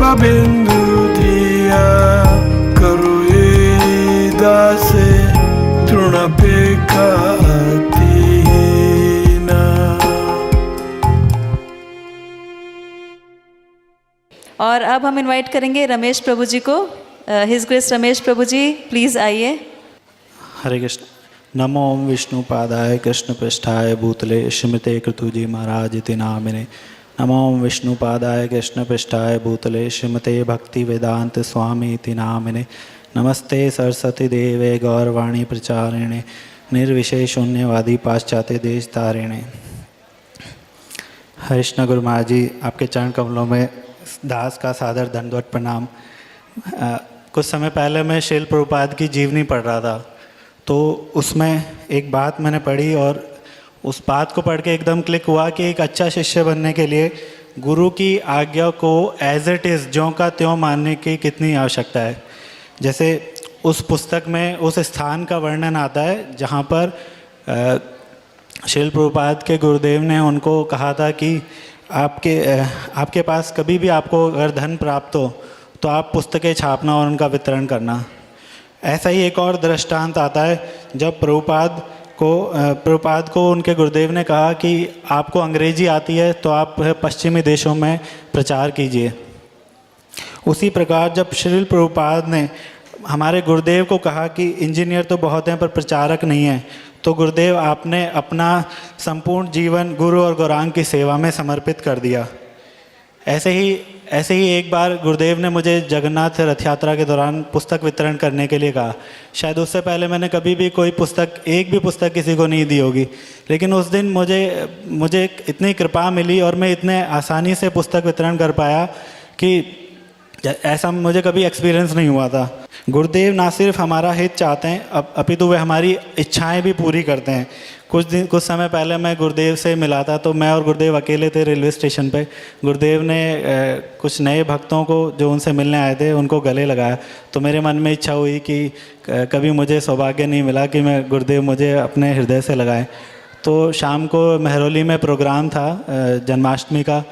का बिंदु दिया करो ये दासे तृणपेक्षा अतिहीना। और अब हम इनवाइट करेंगे रमेश प्रभु जी को। His grace Ramesh Prabhu ji please आइए। हरे कृष्ण। नमो ओम विष्णु पादाय कृष्ण पृष्ठाय भूतले श्रीमते कृतुजी महाराज इति नामिने। नमो ओम विष्णु पादाय कृष्ण पृष्ठाय भूतले श्रीमते भक्ति वेदांत स्वामी इति नामिने। नमस्ते सरस्वती देवे गौरवाणी प्रचारिणे निर्विशेष शून्यवादी पाश्चात्य देश तारिणे। हरिष्ण गुरु महाराज जी, आपके चरण कमलों में दास का सादर दंडवत प्रणाम। कुछ समय पहले मैं श्रील प्रभुपाद की जीवनी पढ़ रहा था, तो उसमें एक बात मैंने पढ़ी और उस बात को पढ़ के एकदम क्लिक हुआ कि एक अच्छा शिष्य बनने के लिए गुरु की आज्ञा को एज इट इज़ ज्यों का त्यों मानने की कितनी आवश्यकता है। जैसे उस पुस्तक में उस स्थान का वर्णन आता है जहाँ पर श्रील प्रभुपाद के गुरुदेव ने उनको कहा था कि आपके पास कभी भी आपको अगर धन प्राप्त हो तो आप पुस्तकें छापना और उनका वितरण करना। ऐसा ही एक और दृष्टांत आता है जब प्रभुपाद को उनके गुरुदेव ने कहा कि आपको अंग्रेजी आती है तो आप पश्चिमी देशों में प्रचार कीजिए। उसी प्रकार जब श्रील प्रभुपाद ने हमारे गुरुदेव को कहा कि इंजीनियर तो बहुत हैं पर प्रचारक नहीं हैं, तो गुरुदेव आपने अपना संपूर्ण जीवन गुरु और गौरांग की सेवा में समर्पित कर दिया। ऐसे ही एक बार गुरुदेव ने मुझे जगन्नाथ रथ यात्रा के दौरान पुस्तक वितरण करने के लिए कहा। शायद उससे पहले मैंने कभी भी कोई पुस्तक, एक भी पुस्तक किसी को नहीं दी होगी, लेकिन उस दिन मुझे इतनी कृपा मिली और मैं इतने आसानी से पुस्तक वितरण कर पाया कि ऐसा मुझे कभी एक्सपीरियंस नहीं हुआ था। गुरुदेव ना सिर्फ हमारा हित चाहते हैं अपितु वे हमारी इच्छाएं भी पूरी करते हैं। कुछ समय पहले मैं गुरुदेव से मिला था, तो मैं और गुरुदेव अकेले थे रेलवे स्टेशन पे। गुरुदेव ने कुछ नए भक्तों को जो उनसे मिलने आए थे उनको गले लगाया, तो मेरे मन में इच्छा हुई कि कभी मुझे सौभाग्य नहीं मिला कि मैं गुरुदेव मुझे अपने हृदय से लगाएं। तो शाम को महरौली में प्रोग्राम था जन्माष्टमी का,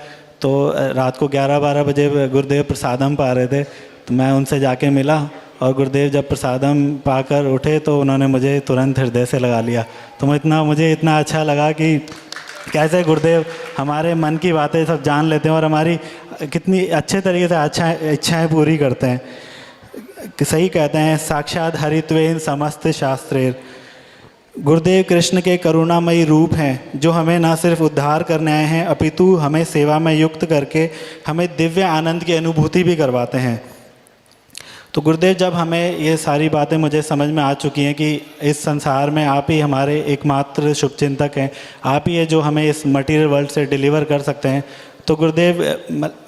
तो रात को 11-12 बजे गुरुदेव प्रसादम पा रहे थे, तो मैं उनसे जाके मिला और गुरुदेव जब प्रसादम पाकर उठे तो उन्होंने मुझे तुरंत हृदय से लगा लिया। तो मुझे इतना अच्छा लगा कि कैसे गुरुदेव हमारे मन की बातें सब जान लेते हैं और हमारी कितनी अच्छे तरीके से इच्छाएं पूरी करते हैं। सही कहते हैं, साक्षात हरित्वेन समस्त शास्त्रेर। गुरुदेव कृष्ण के करुणामयी रूप हैं जो हमें ना सिर्फ उद्धार करने आए हैं अपितु हमें सेवा में युक्त करके हमें दिव्य आनंद की अनुभूति भी करवाते हैं। तो गुरुदेव, जब हमें ये सारी बातें मुझे समझ में आ चुकी हैं कि इस संसार में आप ही हमारे एकमात्र शुभचिंतक हैं, आप ही है जो हमें इस मटीरियल वर्ल्ड से डिलीवर कर सकते हैं, तो गुरुदेव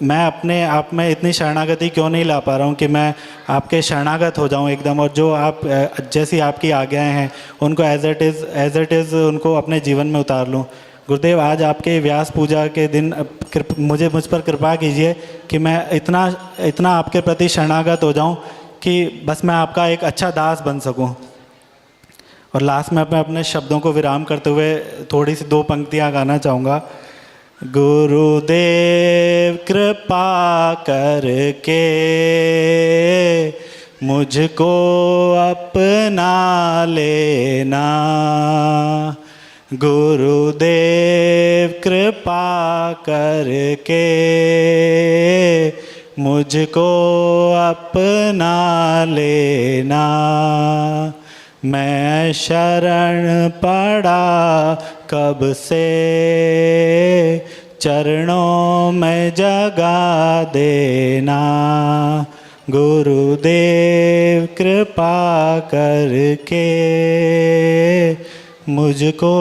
मैं अपने आप में इतनी शरणागति क्यों नहीं ला पा रहा हूँ कि मैं आपके शरणागत हो जाऊँ एकदम, और जो आप जैसी आपकी आज्ञाएँ हैं उनको एज इट इज़ उनको अपने जीवन में उतार लूँ। गुरुदेव, आज आपके व्यास पूजा के दिन मुझ पर कृपा कीजिए कि मैं इतना आपके प्रति शरणागत हो जाऊं कि बस मैं आपका एक अच्छा दास बन सकूं। और लास्ट में मैं अपने शब्दों को विराम करते हुए थोड़ी सी 2 पंक्तियां गाना चाहूँगा। गुरुदेव कृपा करके मुझको अपना लेना, गुरुदेव कृपा करके मुझको अपना लेना। मैं शरण पड़ा कब से चरणों में जगा देना, गुरुदेव कृपा करके मुझको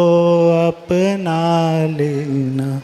अपना लेना।